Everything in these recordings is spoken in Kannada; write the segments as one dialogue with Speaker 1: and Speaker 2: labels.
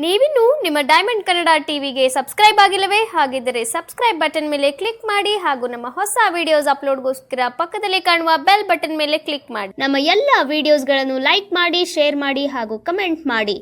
Speaker 1: ನೀವಿನ್ನು ನಿಮ್ಮ ಡೈಮಂಡ್ ಕನ್ನಡ ಟಿವಿಗೆ ಸಬ್ಸ್ಕ್ರೈಬ್ ಆಗಿಲ್ಲವೇ? ಹಾಗಿದ್ದರೆ ಸಬ್ಸ್ಕ್ರೈಬ್ ಬಟನ್ ಮೇಲೆ ಕ್ಲಿಕ್ ಮಾಡಿ ಹಾಗೂ ನಮ್ಮ ಹೊಸ ವಿಡಿಯೋಸ್ ಅಪ್ಲೋಡ್ಗೋಸ್ಕರ ಪಕ್ಕದಲ್ಲಿ ಕಾಣುವ ಬೆಲ್ ಬಟನ್ ಮೇಲೆ ಕ್ಲಿಕ್ ಮಾಡಿ. ನಮ್ಮ ಎಲ್ಲ ವಿಡಿಯೋಸ್ಗಳನ್ನು ಲೈಕ್ ಮಾಡಿ, ಶೇರ್ ಮಾಡಿ ಹಾಗೂ ಕಮೆಂಟ್ ಮಾಡಿ.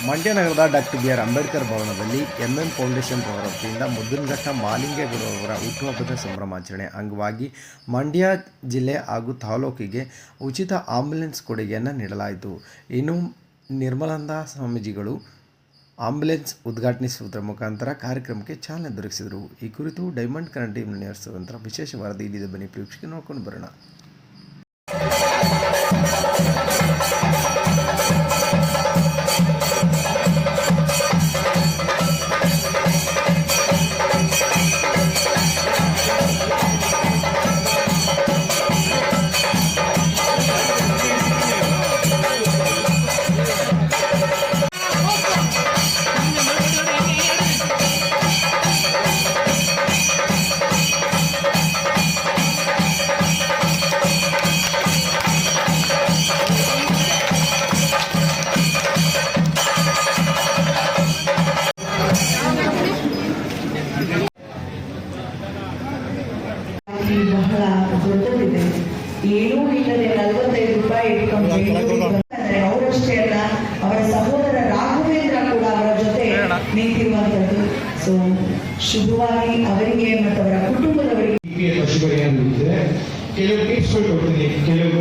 Speaker 2: ಮಂಡ್ಯ ನಗರದ ಡಾಕ್ಟರ್ ಬಿ ಆರ್ ಅಂಬೇಡ್ಕರ್ ಭವನದಲ್ಲಿ ಎಂಎಂ ಫೌಂಡೇಶನ್ ರವರ ವತಿಯಿಂದ ಮುದ್ದಿನಘಟ್ಟ ಮಾಲಿಂಗೇಗೌಡರವರ ಹುಟ್ಟುಹಬ್ಬದ ಸಂಭ್ರಮಾಚರಣೆ ಅಂಗವಾಗಿ ಮಂಡ್ಯ ಜಿಲ್ಲೆ ಹಾಗೂ ತಾಲೂಕಿಗೆ ಉಚಿತ ಆಂಬ್ಯುಲೆನ್ಸ್ ಕೊಡುಗೆಯನ್ನು ನೀಡಲಾಯಿತು. ಇನ್ನು ನಿರ್ಮಲಾನಂದ ಸ್ವಾಮೀಜಿಗಳು ಆಂಬ್ಯುಲೆನ್ಸ್ ಉದ್ಘಾಟನಿಸುವುದರ ಮುಖಾಂತರ ಕಾರ್ಯಕ್ರಮಕ್ಕೆ ಚಾಲನೆ ದೊರಕಿಸಿದರು. ಈ ಕುರಿತು ಡೈಮಂಡ್ ಕನ್ನಡ ಟೀಮ್ ನಡೆಸುವಂಥ ವಿಶೇಷ ವರದಿ ಇಲ್ಲಿದೆ, ಬನ್ನಿ ಪ್ರೇಕ್ಷಕರು ನೋಡ್ಕೊಂಡು ಬರೋಣ.
Speaker 3: ಬಹಳ ದೊಡ್ಡದಿದೆ. ಏನೂ ಇಲ್ಲದೆ 45 ರೂಪಾಯಿ ಇಟ್ಕೊಂಡು ಅವರಷ್ಟೇ ಅಲ್ಲ, ಅವರ ಸಹೋದರ ರಾಘವೇಂದ್ರ ಕೂಡ ಅವರ ಜೊತೆ ನಿಂತಿರುವಂತದ್ದು. ಸೊ ಶುಭವಾಗಿ ಅವರಿಗೆ ಮತ್ತು ಅವರ ಕುಟುಂಬದವರಿಗೆ
Speaker 4: ಕೆಲವು ಟಿಪ್ಸ್ಗಳು ಕೊಡ್ತೀನಿ, ಕೆಲವು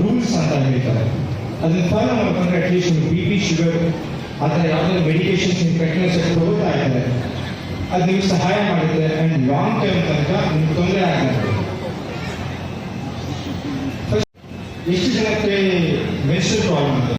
Speaker 4: ರೂಲ್ಸ್ ಅಂತ ಹೇಳ್ತಾರೆ. ಅದನ್ನ ಫಾಲೋ ಮಾಡ್ಕೊಂಡ್ರೆ ಅಟ್ಲೀಸ್ಟ್ BP, ಶುಗರ್ ಆ ಥರ ಯಾವುದಾದ್ರು ಮೆಡಿಕೇಶನ್ಸ್ ಕಂಟಿನ್ಯೂಸ್ ಆಗಿ ತಗೋತಾ ಇದ್ದಾರೆ, ಅದು ನೀವು ಸಹಾಯ ಮಾಡುತ್ತೆ. ಅಂಡ್ ಲಾಂಗ್ ಟರ್ಮ್ ತನಕ ನಿಮ್ಗೆ ತೊಂದರೆ ಆಗಲ್ಲ. ಎಷ್ಟು ಜನಕ್ಕೆ ಮೆನ್ಸ್ಟ್ರಲ್ ಪ್ರಾಬ್ಲಮ್